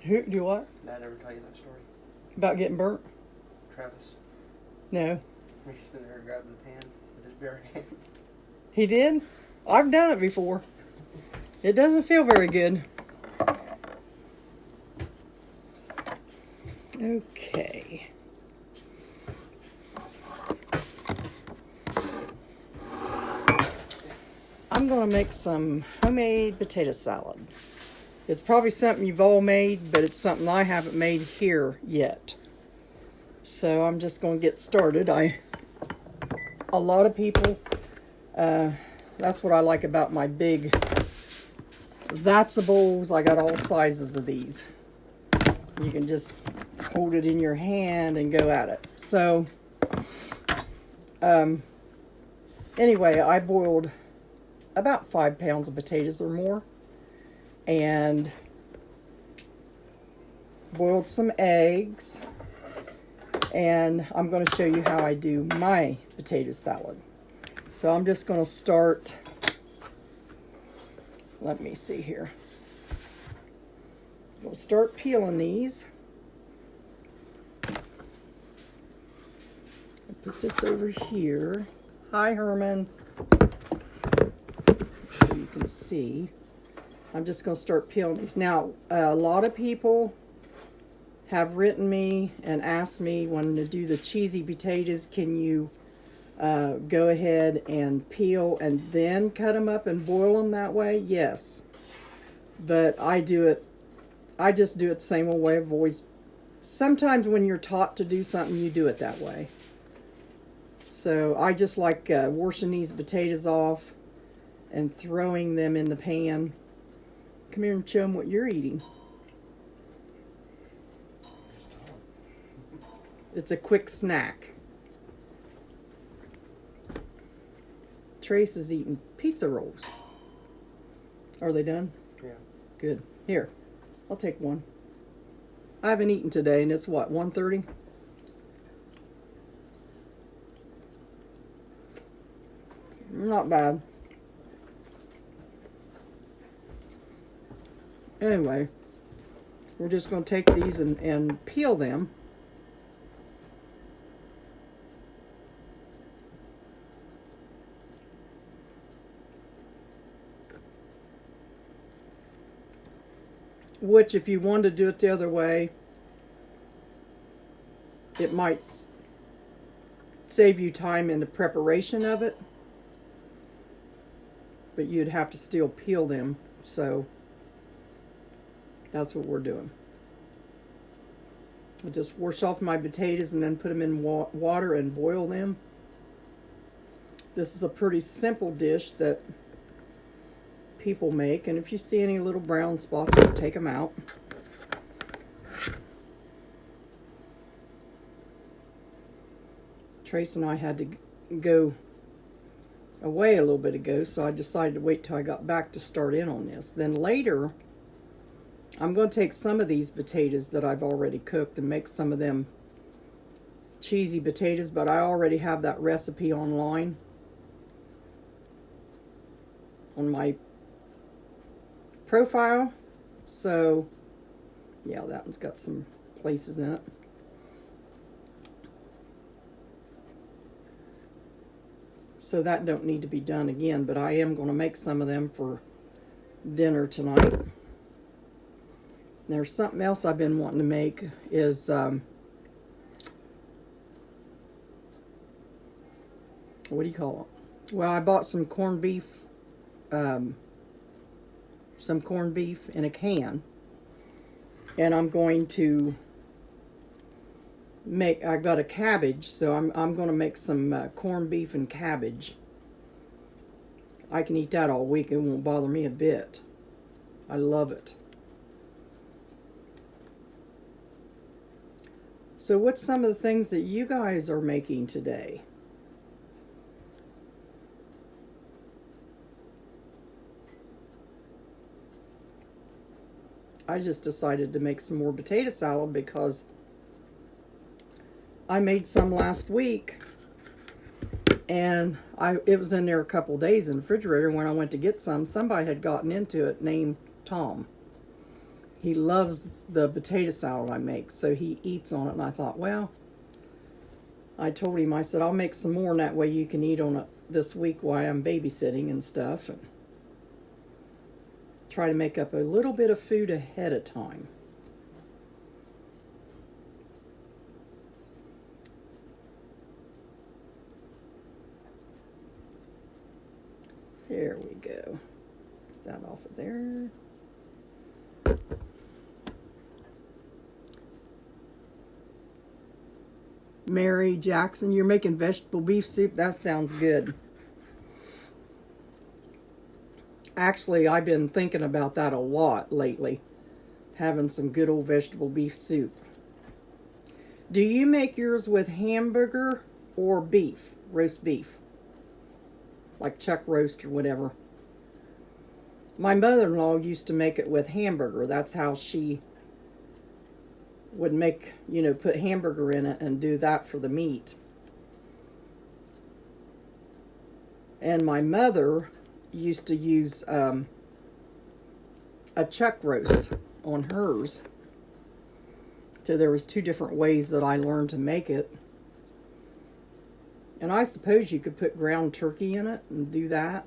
Who do what? Dad ever tell you that story? About getting burnt? Travis. No. He's sitting there grabbing the pan with his bare hand. He did? I've done it before. It doesn't feel very good. Okay. I'm going to make some homemade potato salad. It's probably something you've all made, but it's something I haven't made here yet. So I'm just going to get started. A lot of people, that's what I like about my big Vatsables. I got all sizes of these. You can just hold it in your hand and go at it. So, anyway, I boiled about 5 pounds of potatoes or more, and boiled some eggs, and I'm going to show you how I do my potato salad. So I'm just going to start, let me see here. I'm going to start peeling these. I'll put this over here. Hi, Herman. So you can see. I'm just going to start peeling these. Now, a lot of people have written me and asked me when to do the cheesy potatoes, can you go ahead and peel and then cut them up and boil them that way? Yes. But I just do it the same old way I've always. Sometimes when you're taught to do something, you do it that way. So I just like washing these potatoes off and throwing them in the pan. Come here and show them what you're eating. It's a quick snack. Trace is eating pizza rolls. Are they done? Yeah. Good. Here, I'll take one. I haven't eaten today, and it's what, 1:30? Not bad. Anyway, we're just going to take these and peel them. Which, if you wanted to do it the other way, it might save you time in the preparation of it. But you'd have to still peel them, so that's what we're doing. I just wash off my potatoes and then put them in water and boil them. This is a pretty simple dish that people make, and if you see any little brown spots, just take them out. Trace and I had to go away a little bit ago, so I decided to wait till I got back to start in on this. Then later, I'm going to take some of these potatoes that I've already cooked and make some of them cheesy potatoes, but I already have that recipe online on my profile. So, yeah, that one's got some places in it. So that don't need to be done again, but I am going to make some of them for dinner tonight. There's something else I've been wanting to make is, what do you call it? Well, I bought some corned beef, in a can, and I'm going to make, I got a cabbage, so I'm going to make some corned beef and cabbage. I can eat that all week. It won't bother me a bit. I love it. So what's some of the things that you guys are making today? I just decided to make some more potato salad because I made some last week, and it was in there a couple days in the refrigerator. When I went to get some, somebody had gotten into it named Tom. he loves the potato salad I make, so he eats on it. And I thought, well, I told him, I said, I'll make some more, and that way you can eat on it this week while I'm babysitting and stuff. And try to make up a little bit of food ahead of time. There we go. Get that off of there. Mary Jackson, you're making vegetable beef soup? That sounds good. Actually, I've been thinking about that a lot lately. Having some good old vegetable beef soup. Do you make yours with hamburger or beef? Roast beef? Like chuck roast or whatever. My mother-in-law used to make it with hamburger. That's how she would make, you know, put hamburger in it and do that for the meat. And my mother used to use a chuck roast on hers. So there was two different ways that I learned to make it. And I suppose you could put ground turkey in it and do that.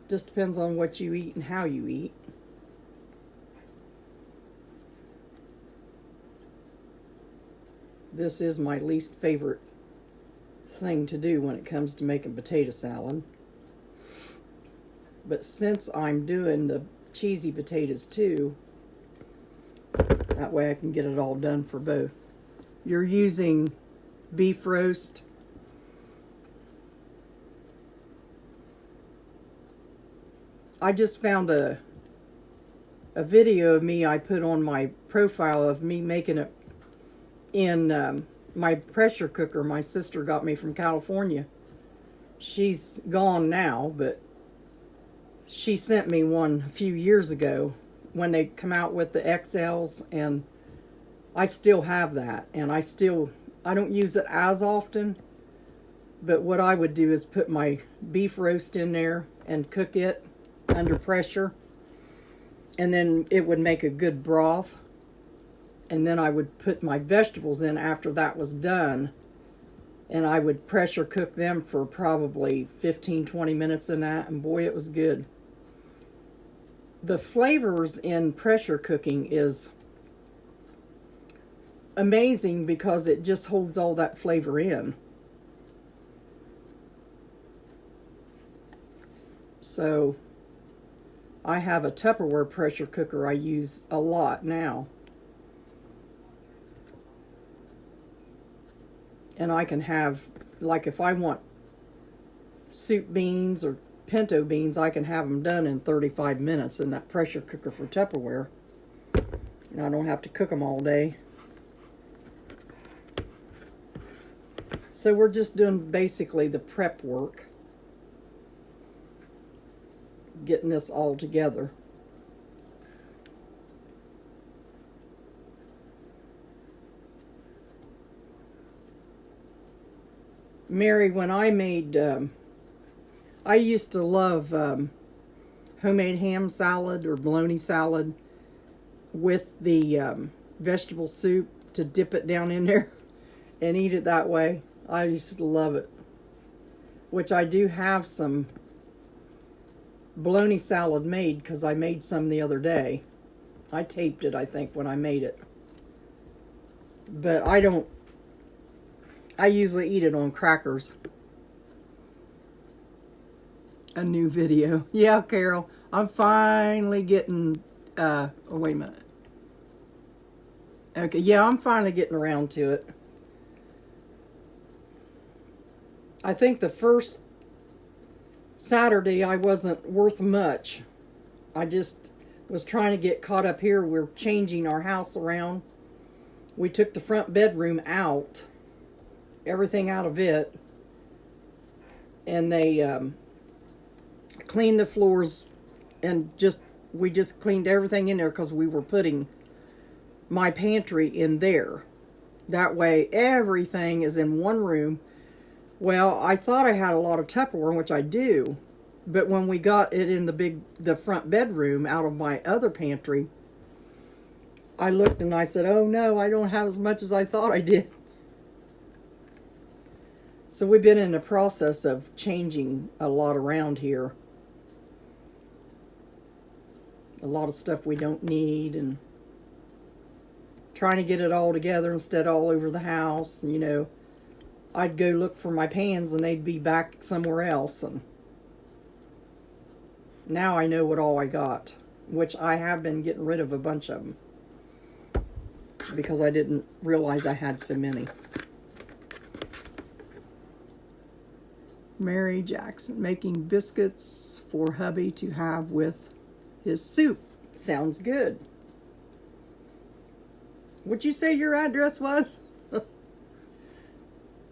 Just depends on what you eat and how you eat. This is my least favorite thing to do when it comes to making potato salad. But since I'm doing the cheesy potatoes too, that way I can get it all done for both. You're using beef roast. I just found a video of me I put on my profile of me making it in my pressure cooker my sister got me from California. She's gone now, but she sent me one a few years ago when they come out with the XLs, and I still have that, and I don't use it as often, but what I would do is put my beef roast in there and cook it under pressure, and then it would make a good broth. And then I would put my vegetables in after that was done, and I would pressure cook them for probably 15-20 minutes in that, and boy, it was good. The flavors in pressure cooking is amazing because it just holds all that flavor in. So I have a Tupperware pressure cooker I use a lot now. And I can have, like if I want soup beans or pinto beans, I can have them done in 35 minutes in that pressure cooker for Tupperware. And I don't have to cook them all day. So we're just doing basically the prep work. Getting this all together. Mary, when I made, I used to love homemade ham salad or bologna salad with the vegetable soup, to dip it down in there and eat it that way. I used to love it. Which I do have some bologna salad made, because I made some the other day. I taped it, I think, when I made it. But I usually eat it on crackers. A new video. Yeah, Carol. I'm finally getting, oh, wait a minute. Okay, yeah, I'm finally getting around to it. I think the first Saturday I wasn't worth much. I just was trying to get caught up here. We're changing our house around. We took the front bedroom out. Everything out of it, and they cleaned the floors, and we just cleaned everything in there because we were putting my pantry in there. That way everything is in one room. Well, I thought I had a lot of Tupperware, which I do, but when we got it in the front bedroom out of my other pantry, I looked and I said, oh no, I don't have as much as I thought I did. So we've been in the process of changing a lot around here. A lot of stuff we don't need, and trying to get it all together instead of all over the house. And, you know, I'd go look for my pans and they'd be back somewhere else. And now I know what all I got, which I have been getting rid of a bunch of them because I didn't realize I had so many. Mary Jackson making biscuits for hubby to have with his soup. Sounds good. What'd you say your address was?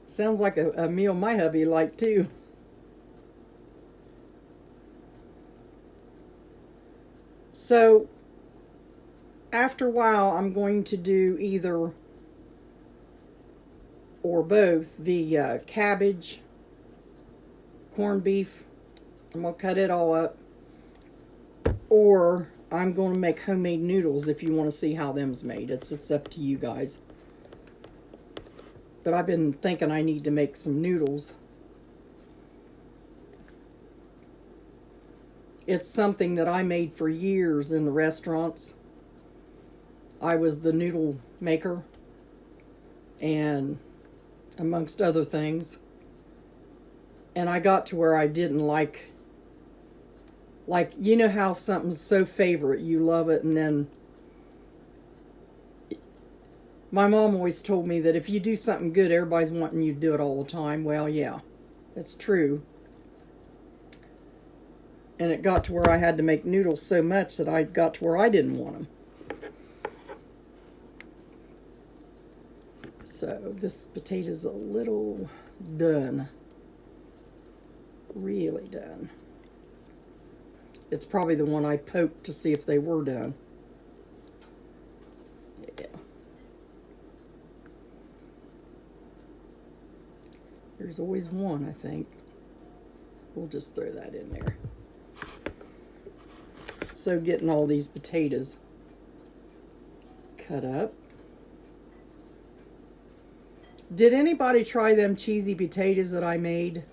Sounds like a meal my hubby liked too. So after a while, I'm going to do either or both the cabbage, corned beef. I'm going to cut it all up. Or I'm going to make homemade noodles if you want to see how them's made. It's up to you guys. But I've been thinking I need to make some noodles. It's something that I made for years in the restaurants. I was the noodle maker, and amongst other things. And I got to where I didn't like, you know how something's so favorite, you love it, and then my mom always told me that if you do something good, everybody's wanting you to do it all the time. Well, yeah, it's true. And it got to where I had to make noodles so much that I got to where I didn't want them. So this potato's a little done. Really done. It's probably the one I poked to see if they were done. Yeah. There's always one, I think. We'll just throw that in there. So getting all these potatoes cut up. Did anybody try them cheesy potatoes that I made?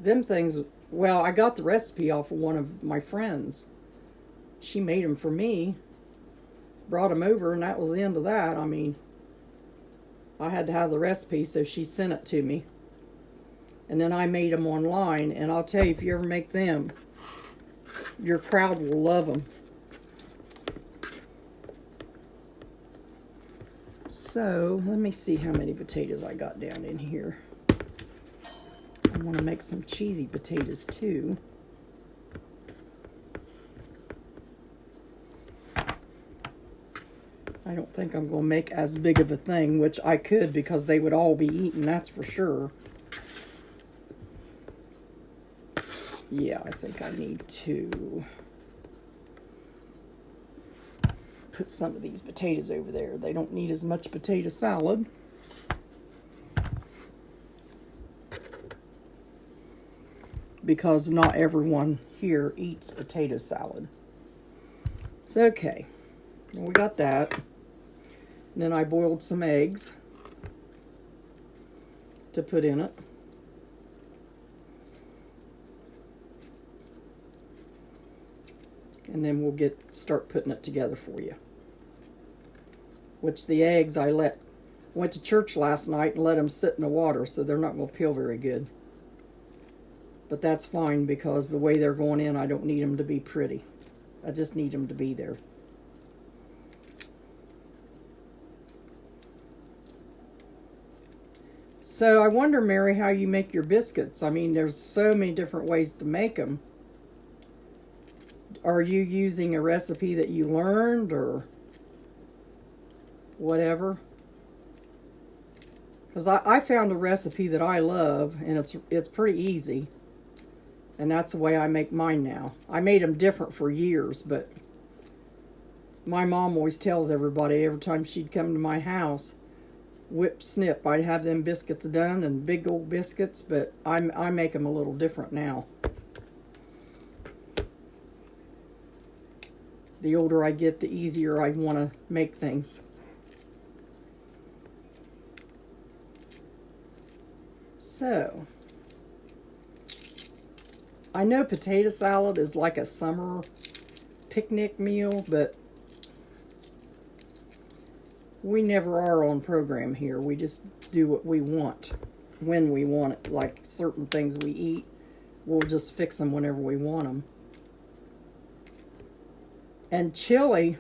Them things, well, I got the recipe off of one of my friends. She made them for me. Brought them over, and that was the end of that. I mean, I had to have the recipe, so she sent it to me. And then I made them online, and I'll tell you, if you ever make them, your crowd will love them. So, let me see how many potatoes I got down in here. I want to make some cheesy potatoes too. I don't think I'm going to make as big of a thing, which I could because they would all be eaten, that's for sure. Yeah, I think I need to put some of these potatoes over there. They don't need as much potato salad. Because not everyone here eats potato salad. So, okay. We got that. And then I boiled some eggs to put in it. And then we'll start putting it together for you. Which the eggs I went to church last night and let them sit in the water, so they're not going to peel very good. But that's fine because the way they're going in, I don't need them to be pretty. I just need them to be there. So I wonder, Mary, how you make your biscuits. I mean, there's so many different ways to make them. Are you using a recipe that you learned or whatever? Because I found a recipe that I love, and it's pretty easy. And that's the way I make mine now. I made them different for years, but my mom always tells everybody every time she'd come to my house, whip snip, I'd have them biscuits done, and big old biscuits, but I make them a little different now. The older I get, the easier I want to make things. So, I know potato salad is like a summer picnic meal, but we never are on program here. We just do what we want when we want it. Like certain things we eat, we'll just fix them whenever we want them. And chili,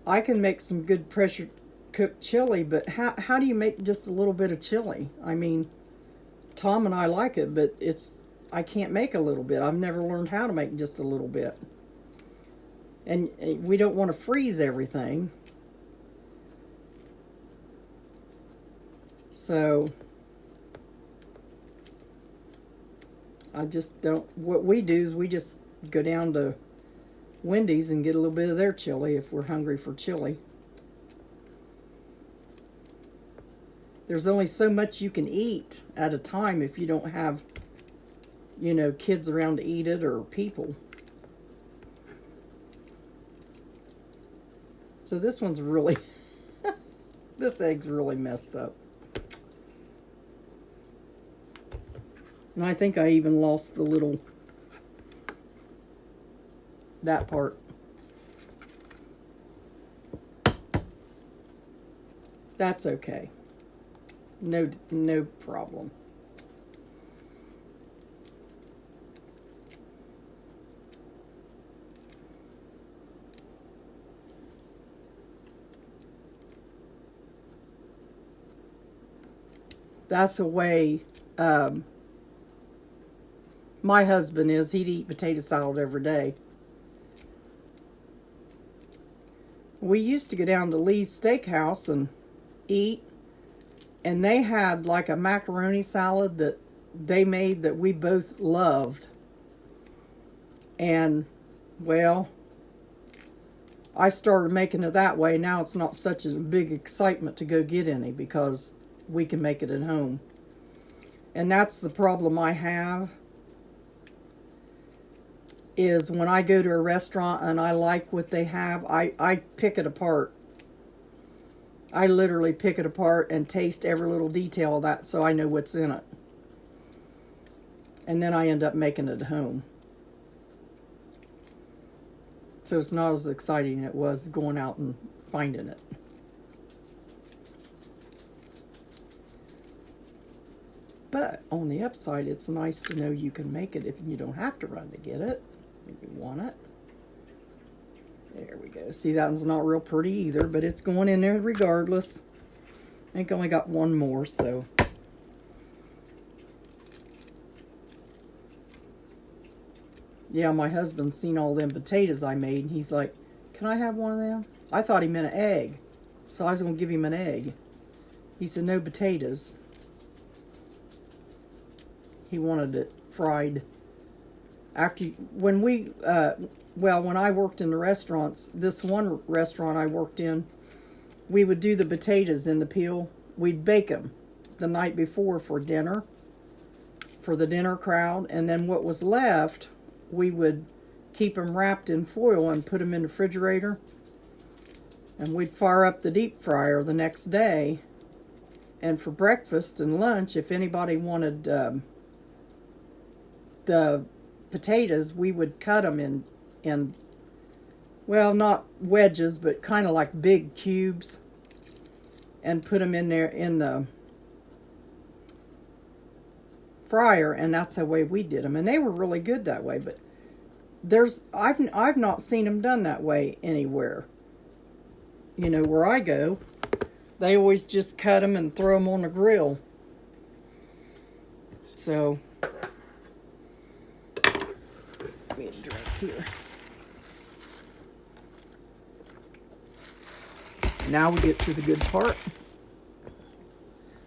I can make some good pressure cooked chili, but how do you make just a little bit of chili? I mean, Tom and I like it, but I can't make a little bit. I've never learned how to make just a little bit. And we don't want to freeze everything. So I just don't, what we do is we just go down to Wendy's and get a little bit of their chili if we're hungry for chili. There's only so much you can eat at a time if you don't have, you know, kids around to eat it or people. So this one's really, this egg's really messed up. And I think I even lost the little, that part. That's okay. No problem. That's the way my husband is. He'd eat potato salad every day. We used to go down to Lee's Steakhouse and eat, and they had like a macaroni salad that they made that we both loved. And, well, I started making it that way. Now it's not such a big excitement to go get any because we can make it at home. And that's the problem I have, is when I go to a restaurant and I like what they have, I pick it apart. I literally pick it apart and taste every little detail of that so I know what's in it. And then I end up making it at home. So it's not as exciting as it was going out and finding it. But on the upside, it's nice to know you can make it if you don't have to run to get it when you want it. There we go. See, that one's not real pretty either, but it's going in there regardless. I think I only got one more, so. Yeah, my husband's seen all them potatoes I made, and he's like, can I have one of them? I thought he meant an egg, so I was going to give him an egg. He said, no potatoes. He wanted it fried. After, when we, when I worked in the restaurants, this one restaurant I worked in, we would do the potatoes in the peel. We'd bake them the night before for dinner, for the dinner crowd, and then what was left, we would keep them wrapped in foil and put them in the refrigerator, and we'd fire up the deep fryer the next day, and for breakfast and lunch, if anybody wanted the potatoes, we would cut them in, well, not wedges, but kind of like big cubes, and put them in there in the fryer, and that's the way we did them, and they were really good that way. But I've not seen them done that way anywhere. You know, where I go, they always just cut them and throw them on the grill. So let me drink here. Now we get to the good part.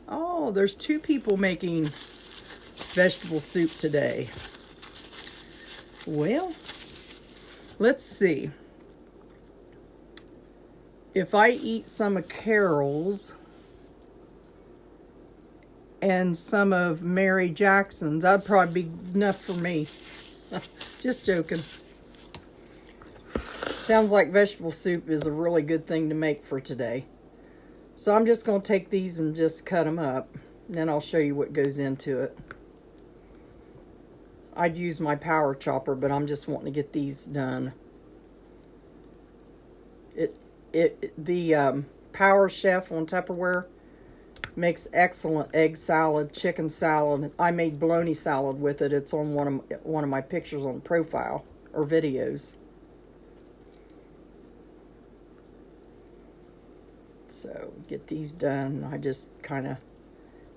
Oh, there's two people making vegetable soup today. Well, let's see. If I eat some of Carol's and some of Mary Jackson's, that'd probably be enough for me. Just joking. Sounds like vegetable soup is a really good thing to make for today. So I'm just going to take these and just cut them up. And then I'll show you what goes into it. I'd use my power chopper, but I'm just wanting to get these done. The Power Chef on Tupperware makes excellent egg salad, chicken salad. I made bologna salad with it. It's on one of my pictures on profile or videos. So get these done. I just kind of,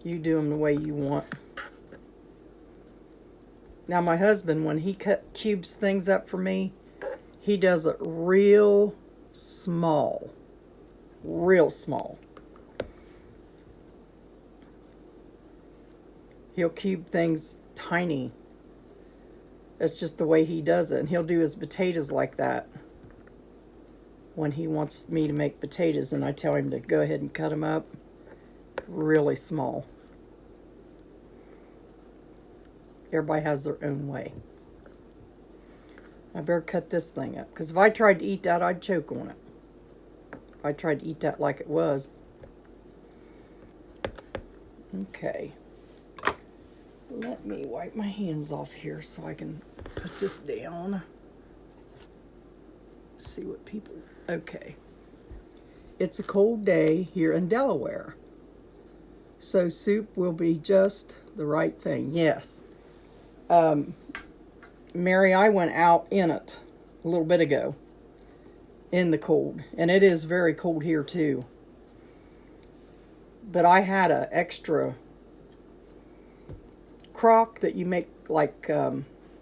you do them the way you want. Now my husband, when he cubes things up for me, he does it real small. Real small. He'll cube things tiny. That's just the way he does it. And he'll do his potatoes like that when he wants me to make potatoes, and I tell him to go ahead and cut them up really small. Everybody has their own way. I better cut this thing up, because if I tried to eat that, I'd choke on it. If I tried to eat that like it was. Okay. Let me wipe my hands off here so I can put this down. See what people... Okay. It's a cold day here in Delaware. So soup will be just the right thing. Yes. Mary, I went out in it a little bit ago. In the cold. And it is very cold here too. But I had an extra crock that you make like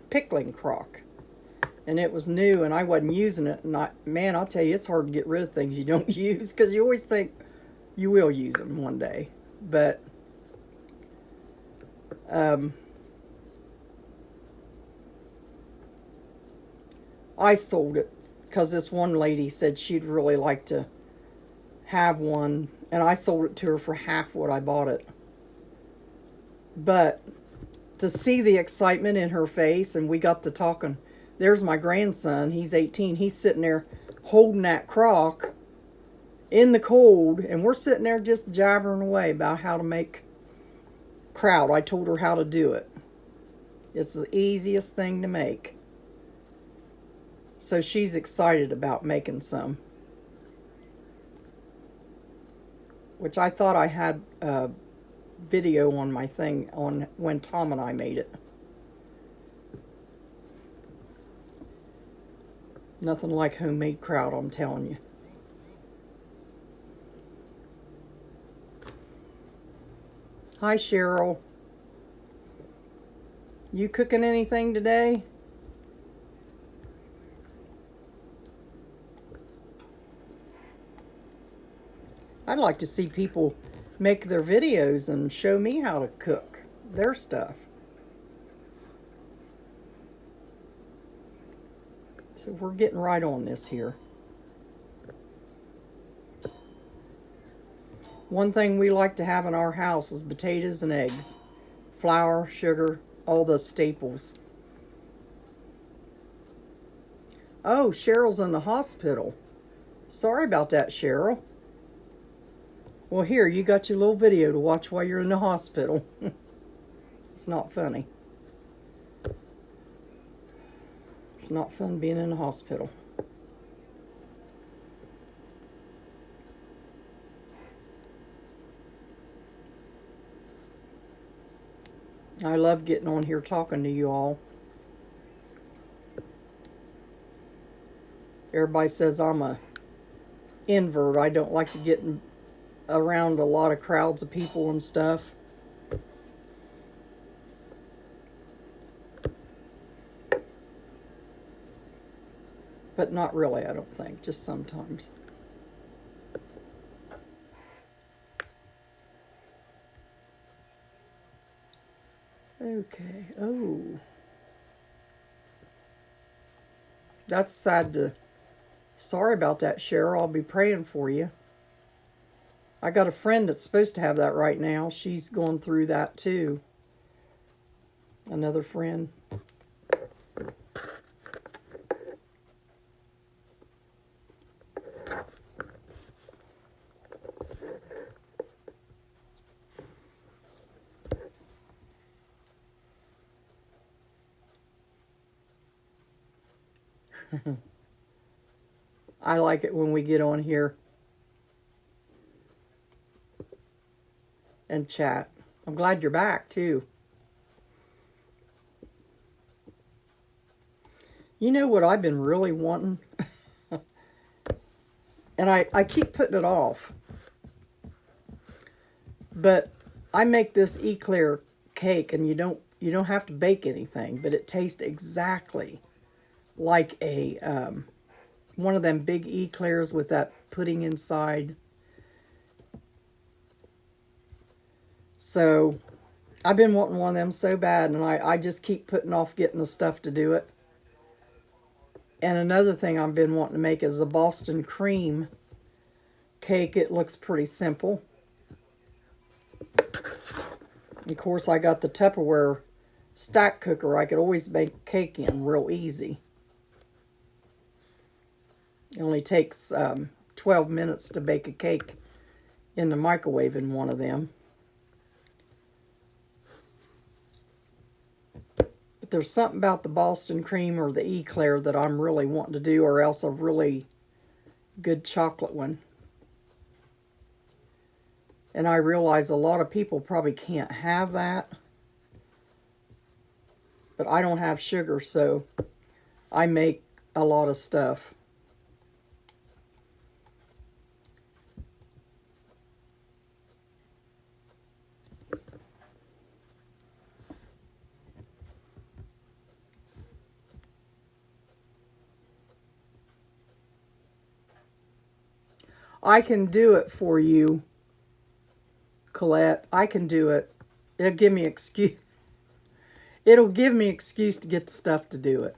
pickling crock. And it was new, and I wasn't using it. And man, I'll tell you, it's hard to get rid of things you don't use, because you always think you will use them one day. But I sold it because this one lady said she'd really like to have one, and I sold it to her for half what I bought it. But to see the excitement in her face, and we got to talking. There's my grandson, he's 18, he's sitting there holding that crock in the cold, and we're sitting there just jabbering away about how to make kraut. I told her how to do it. It's the easiest thing to make. So she's excited about making some. Which I thought I had a video on my thing on when Tom and I made it. Nothing like homemade kraut, I'm telling you. Hi, Cheryl. You cooking anything today? I'd like to see people make their videos and show me how to cook their stuff. So we're getting right on this here. One thing we like to have in our house is potatoes and eggs. Flour, sugar, all the staples. Oh, Cheryl's in the hospital. Sorry about that, Cheryl. Well, here, you got your little video to watch while you're in the hospital. It's not funny. It's not fun being in the hospital. I love getting on here talking to you all. Everybody says I'm a invert. I don't like to get around a lot of crowds of people and stuff. But not really, I don't think. Just sometimes. Okay. Oh. That's sad to... Sorry about that, Cheryl. I'll be praying for you. I got a friend that's supposed to have that right now. She's going through that too. Another friend. I like it when we get on here and chat. I'm glad you're back, too. You know what I've been really wanting? And I keep putting it off. But I make this eclair cake, and you don't have to bake anything, but it tastes exactly like a one of them big eclairs with that pudding inside. So I've been wanting one of them so bad, and I just keep putting off getting the stuff to do it. And another thing I've been wanting to make is a Boston cream cake. It looks pretty simple. Of course, I got the Tupperware stack cooker. I could always make cake in real easy. It only takes 12 minutes to bake a cake in the microwave in one of them. But there's something about the Boston cream or the eclair that I'm really wanting to do, or else a really good chocolate one. And I realize a lot of people probably can't have that. But I don't have sugar, so I make a lot of stuff. I can do it for you, Colette. I can do it. It'll give me excuse. It'll give me excuse to get the stuff to do it.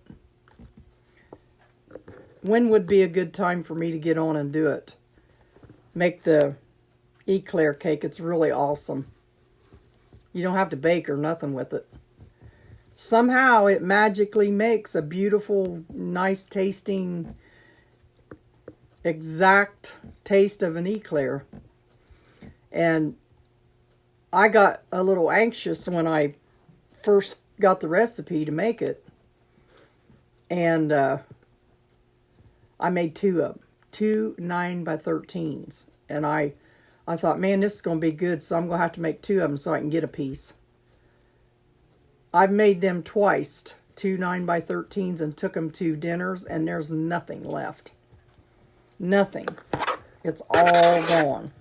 When would be a good time for me to get on and do it? Make the eclair cake. It's really awesome. You don't have to bake or nothing with it. Somehow it magically makes a beautiful, nice tasting, exact taste of an eclair. And I got a little anxious when I first got the recipe to make it. And I made two of them. 2 9x13s. And I thought, man, this is going to be good, so I'm going to have to make two of them so I can get a piece. I've made them twice, 2 9x13s, and took them to dinners, and there's nothing left. Nothing. It's all gone.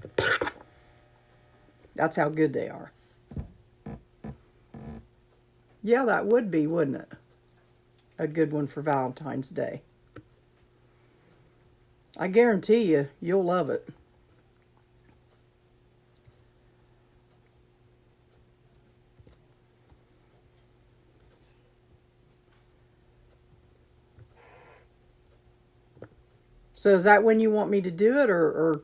That's how good they are. Yeah, that would be, wouldn't it? A good one for Valentine's Day. I guarantee you, you'll love it. So is that when you want me to do it, or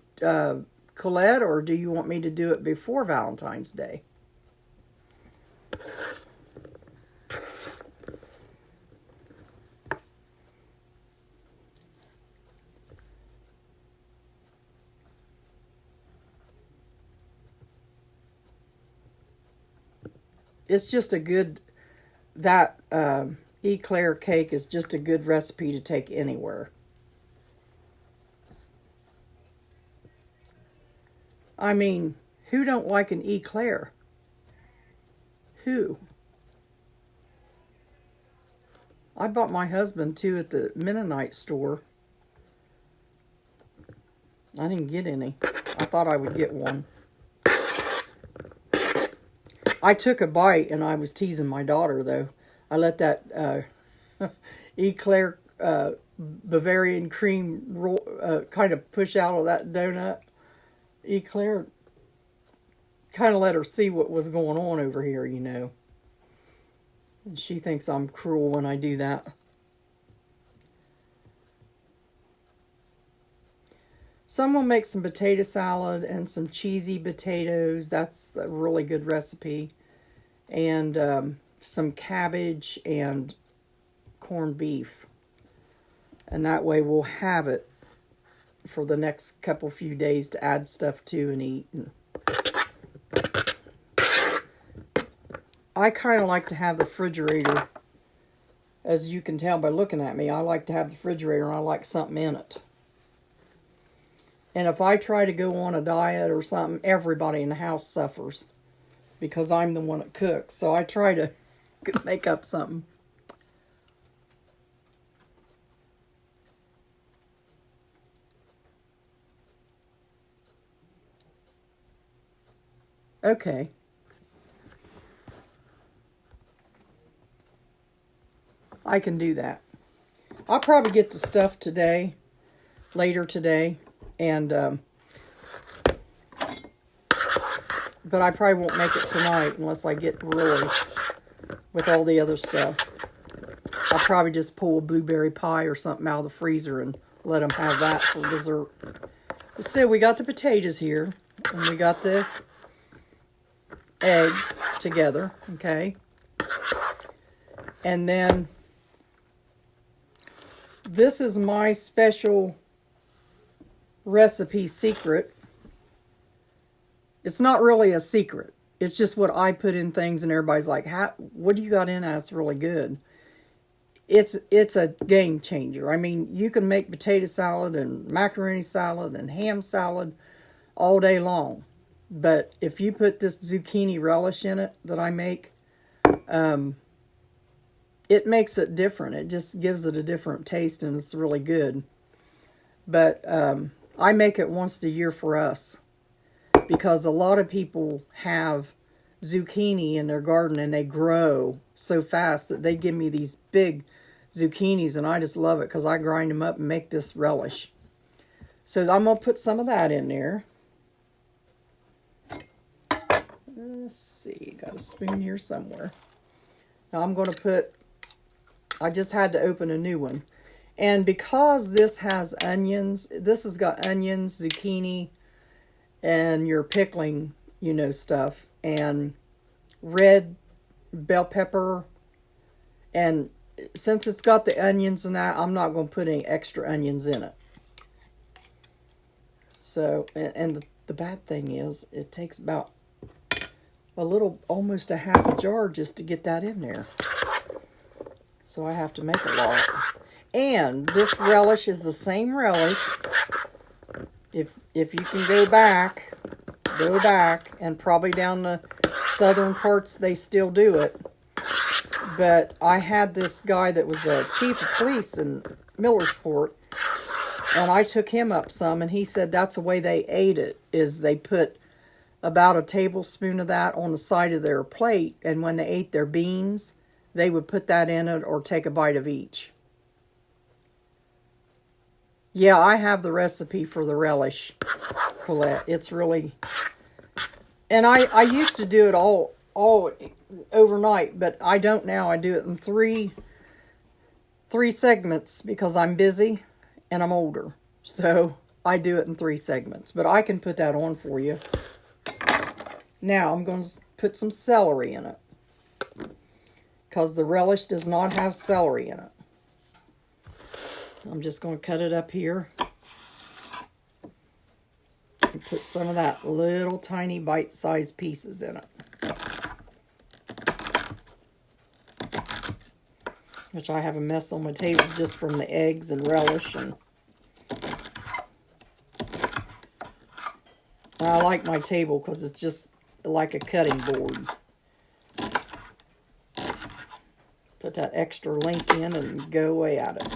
Colette, or do you want me to do it before Valentine's Day? It's just a good, that eclair cake is just a good recipe to take anywhere. I mean, who don't like an eclair? Who? I bought my husband two at the Mennonite store. I didn't get any. I thought I would get one. I took a bite, and I was teasing my daughter, though. I let that eclair Bavarian cream roll, kind of push out of that donut. Eclair, kind of let her see what was going on over here, you know. And she thinks I'm cruel when I do that. So I'm going to make some potato salad and some cheesy potatoes. That's a really good recipe. And some cabbage and corned beef. And that way we'll have it for the next few days to add stuff to and eat. And I kind of like to have the refrigerator As you can tell by looking at me, I like to have the refrigerator and I like something in it. And if I try to go on a diet or something, everybody in the house suffers because I'm the one that cooks. So I try to make up something. Okay. I can do that. I'll probably get the stuff today, later today, and but I probably won't make it tonight unless I get really with all the other stuff. I'll probably just pull a blueberry pie or something out of the freezer and let them have that for dessert. So we got the potatoes here, and we got the eggs together, okay? And then this is my special recipe secret. It's not really a secret. It's just what I put in things and everybody's like, what do you got in that's really good? It's a game changer. I mean, you can make potato salad and macaroni salad and ham salad all day long. But if you put this zucchini relish in it that I make, it makes it different. It just gives it a different taste and it's really good. But I make it once a year for us because a lot of people have zucchini in their garden and they grow so fast that they give me these big zucchinis and I just love it because I grind them up and make this relish. So I'm going to put some of that in there. Let's see, got a spoon here somewhere. Now I'm going to put, I just had to open a new one. And because this has onions, this has got onions, zucchini, and your pickling, stuff, and red bell pepper. And since it's got the onions and that, I'm not going to put any extra onions in it. So, and the bad thing is, it takes about almost a half a jar just to get that in there. So I have to make a lot. And this relish is the same relish. If you can go back, and probably down the southern parts they still do it. But I had this guy that was a chief of police in Millersport, and I took him up some, and he said that's the way they ate it, is they put about a tablespoon of that on the side of their plate, and when they ate their beans, they would put that in it or take a bite of each. Yeah, I have the recipe for the relish, Colette. It's really... And I used to do it all overnight, but I don't now. I do it in three segments because I'm busy and I'm older. So I do it in 3 segments. But I can put that on for you. Now I'm going to put some celery in it, because the relish does not have celery in it. I'm just going to cut it up here and put some of that little tiny bite-sized pieces in it. Which I have a mess on my table just from the eggs and relish. And I like my table because it's just like a cutting board. Put that extra length in and go away at it.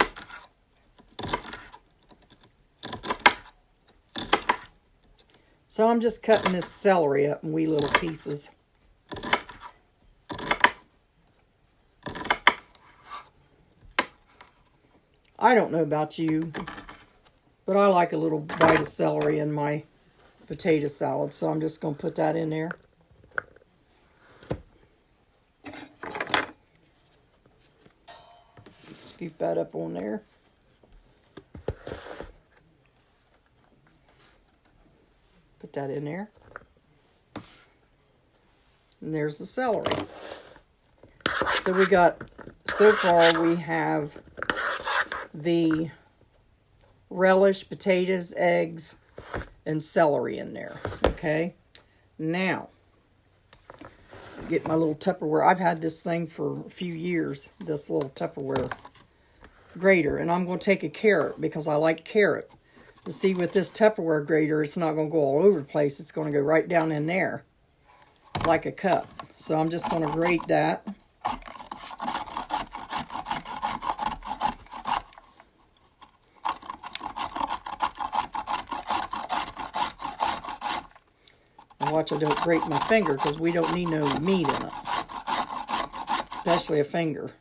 So I'm just cutting this celery up in wee little pieces. I don't know about you, but I like a little bite of celery in my potato salad, so I'm just going to put that in there. Scoop that up on there. Put that in there. And there's the celery. So so far we have the relish, potatoes, eggs, and celery in there. Okay. Now, Get my little Tupperware. I've had this thing for a few years, this little Tupperware grater. And I'm going to take a carrot because I like carrot. You see, with this Tupperware grater, it's not going to go all over the place. It's going to go right down in there like a cup. So I'm just going to grate that. And watch I don't grate my finger because we don't need no meat in it. Especially a finger.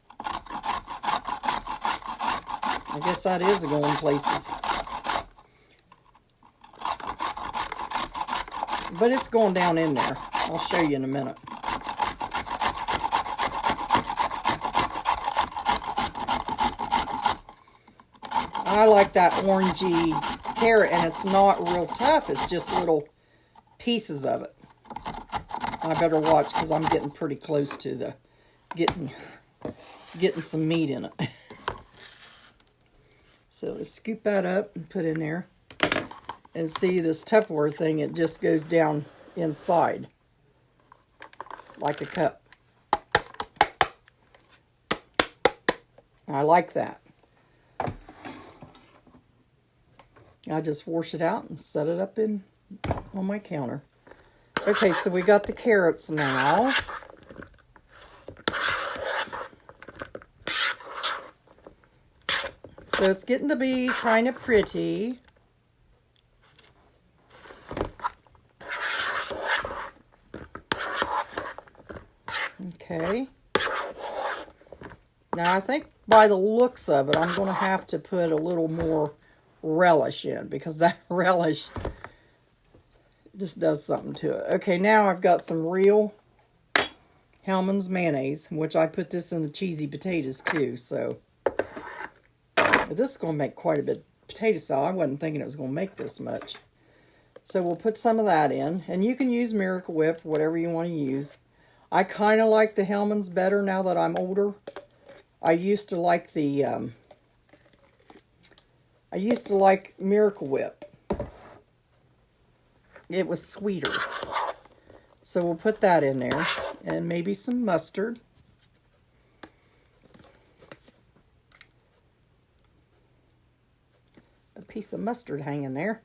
I guess that is going places. But it's going down in there. I'll show you in a minute. I like that orangey carrot, and it's not real tough. It's just little pieces of it. I better watch because I'm getting pretty close to the getting some meat in it. So let's scoop that up and put in there. And see this Tupperware thing, it just goes down inside like a cup. I like that. I just wash it out and set it up on my counter. Okay, so we got the carrots now. So it's getting to be kind of pretty. Okay. Now I think by the looks of it, I'm going to have to put a little more relish in because that relish just does something to it. Okay, now I've got some real Hellmann's mayonnaise, which I put this in the cheesy potatoes too. So this is going to make quite a bit of potato salad. I wasn't thinking it was going to make this much. So we'll put some of that in, and you can use Miracle Whip, whatever you want to use. I kind of like the Hellmann's better now that I'm older. I used to like the, Miracle Whip. It was sweeter. So we'll put that in there, and maybe some mustard. A piece of mustard hanging there.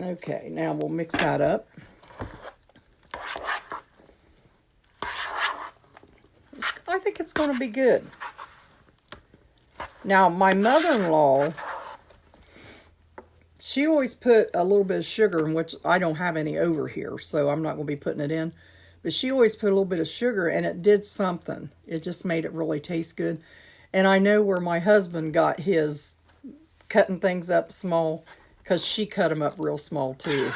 Okay, now we'll mix that up. I think it's going to be good. Now, my mother-in-law, she always put a little bit of sugar in, which I don't have any over here, so I'm not going to be putting it in. But she always put a little bit of sugar, and it did something. It just made it really taste good. And I know where my husband got his cutting things up small, because she cut them up real small, too.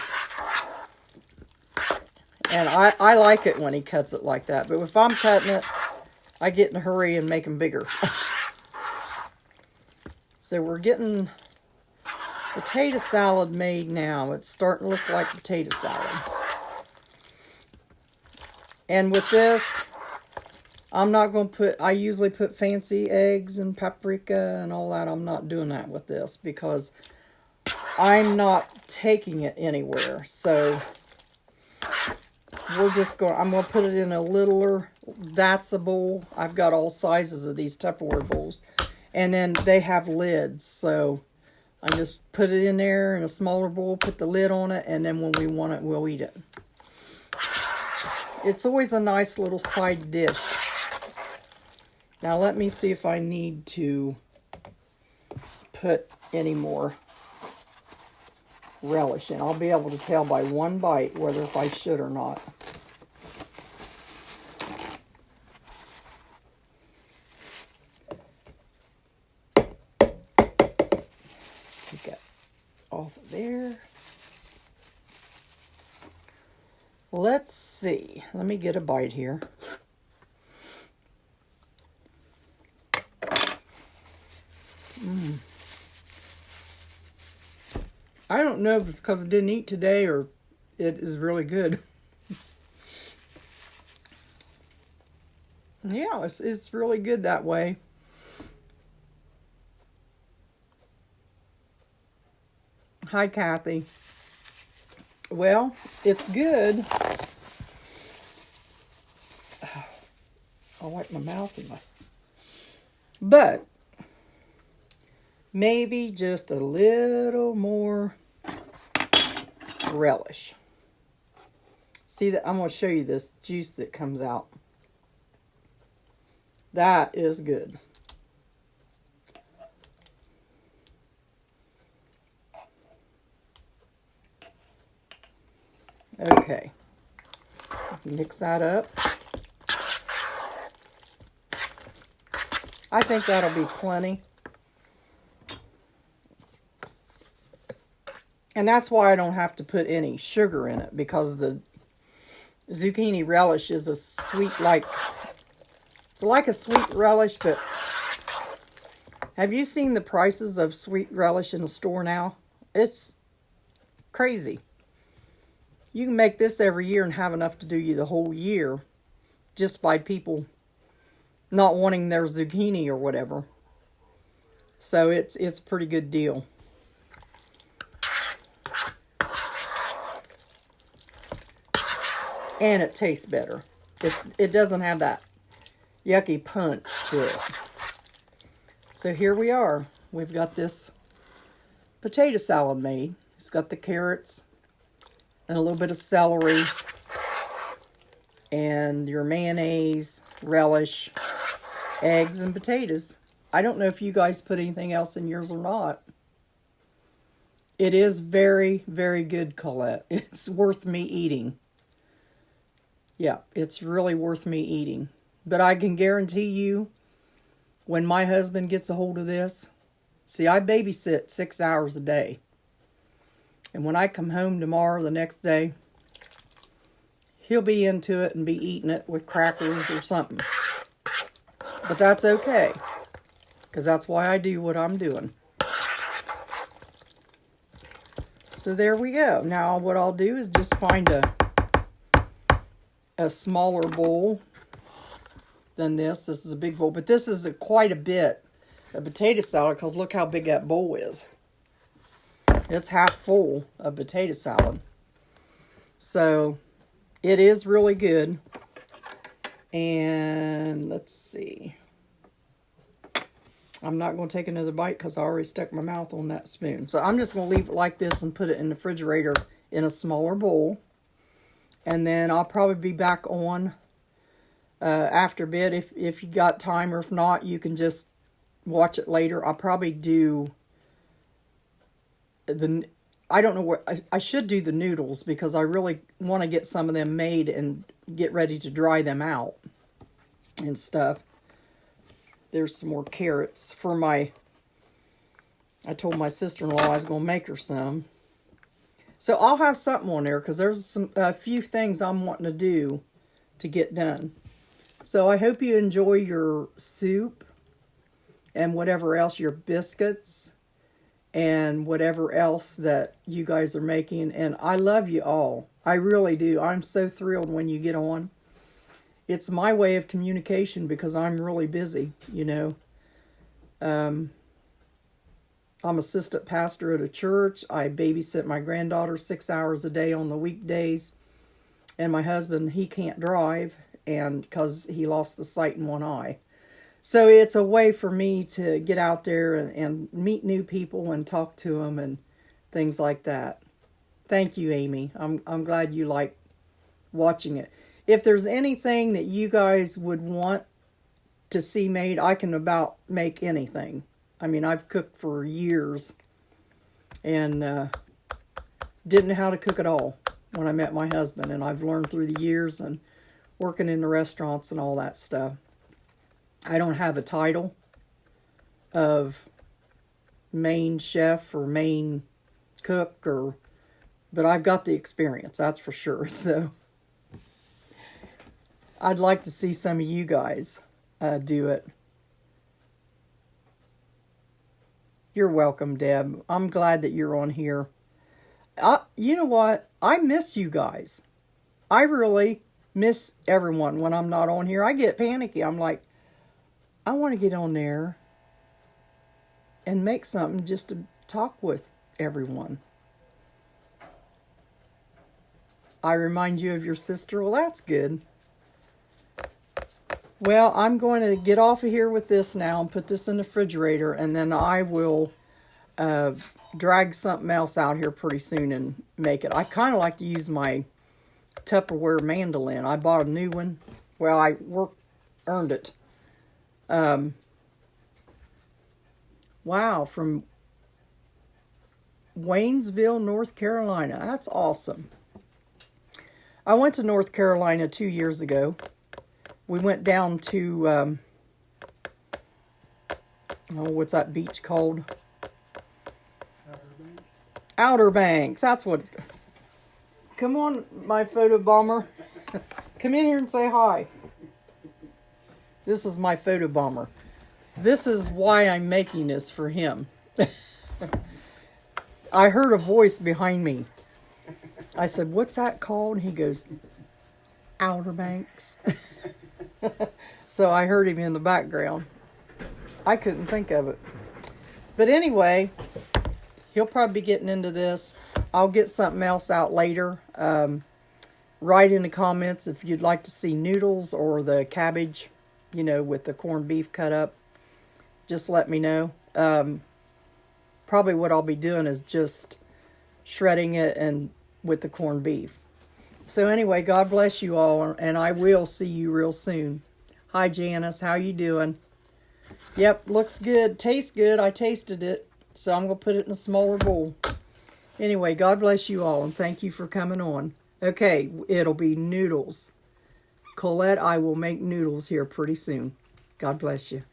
And I like it when he cuts it like that. But if I'm cutting it, I get in a hurry and make them bigger. So we're getting potato salad made now. It's starting to look like potato salad. And with this, I'm not going to put, I usually put fancy eggs and paprika and all that. I'm not doing that with this because I'm not taking it anywhere. So we're just going, I'm going to put it in a littler, that's a bowl. I've got all sizes of these Tupperware bowls. And then they have lids. So I just put it in there in a smaller bowl, put the lid on it, and then when we want it, we'll eat it. It's always a nice little side dish. Now let me see if I need to put any more relish in. I'll be able to tell by one bite whether if I should or not. Take it off of there. Let's see. Let me get a bite here. I don't know if it's because I didn't eat today or it is really good. Yeah, it's really good that way. Hi, Kathy. Well, it's good. I'll wipe my mouth and my... But maybe just a little more relish. See that? I'm going to show you this juice that comes out. That is good. Okay. Mix that up. I think that'll be plenty. And that's why I don't have to put any sugar in it, because the zucchini relish is a sweet, it's like a sweet relish, but have you seen the prices of sweet relish in the store now? It's crazy. You can make this every year and have enough to do you the whole year just by people not wanting their zucchini or whatever. So it's a pretty good deal. And it tastes better. It doesn't have that yucky punch to it. So here we are. We've got this potato salad made. It's got the carrots and a little bit of celery and your mayonnaise, relish, eggs, and potatoes. I don't know if you guys put anything else in yours or not. It is very, very good, Colette. It's worth me eating. Yeah, it's really worth me eating. But I can guarantee you, when my husband gets a hold of this, see, I babysit 6 hours a day. And when I come home tomorrow, the next day, he'll be into it and be eating it with crackers or something. But that's okay, because that's why I do what I'm doing. So there we go. Now what I'll do is just find a smaller bowl than this. This is a big bowl, but this is quite a bit of potato salad, because look how big that bowl is. It's half full of potato salad. So it is really good. And let's see. I'm not going to take another bite because I already stuck my mouth on that spoon. So I'm just going to leave it like this and put it in the refrigerator in a smaller bowl. And then I'll probably be back on after a bit if you got time, or if not, you can just watch it later. I'll probably do I don't know what, I should do the noodles, because I really want to get some of them made and get ready to dry them out and stuff. There's some more carrots for I told my sister-in-law I was going to make her some. So I'll have something on there, because there's a few things I'm wanting to do to get done. So I hope you enjoy your soup and whatever else, your biscuits and whatever else that you guys are making. And I love you all. I really do. I'm so thrilled when you get on. It's my way of communication, because I'm really busy, you know. I'm assistant pastor at a church. I babysit my granddaughter 6 hours a day on the weekdays. And my husband, he can't drive, and because he lost the sight in one eye. So it's a way for me to get out there and meet new people and talk to them and things like that. Thank you, Amy. I'm glad you like watching it. If there's anything that you guys would want to see made, I can about make anything. I mean, I've cooked for years and didn't know how to cook at all when I met my husband. And I've learned through the years and working in the restaurants and all that stuff. I don't have a title of main chef or main cook, but I've got the experience, that's for sure. So I'd like to see some of you guys do it. You're welcome, Deb. I'm glad that you're on here. You know what? I miss you guys. I really miss everyone when I'm not on here. I get panicky. I'm like, I want to get on there and make something just to talk with everyone. I remind you of your sister. Well, that's good. Well, I'm going to get off of here with this now and put this in the refrigerator, and then I will drag something else out here pretty soon and make it. I kind of like to use my Tupperware mandolin. I bought a new one. Well, I earned it. Wow, from Waynesville, North Carolina. That's awesome. I went to North Carolina 2 years ago. We went down to, what's that beach called? Outer Banks. That's what it's. Come on, my photo bomber. Come in here and say hi. This is my photo bomber. This is why I'm making this for him. I heard a voice behind me. I said, "What's that called?" He goes, "Outer Banks." So I heard him in the background. I couldn't think of it. But anyway, he'll probably be getting into this. I'll get something else out later. Write in the comments if you'd like to see noodles or the cabbage, with the corned beef cut up. Just let me know. Probably what I'll be doing is just shredding it and with the corned beef. So anyway, God bless you all, and I will see you real soon. Hi, Janice. How you doing? Yep, looks good. Tastes good. I tasted it. So I'm going to put it in a smaller bowl. Anyway, God bless you all, and thank you for coming on. Okay, it'll be noodles. Colette, I will make noodles here pretty soon. God bless you.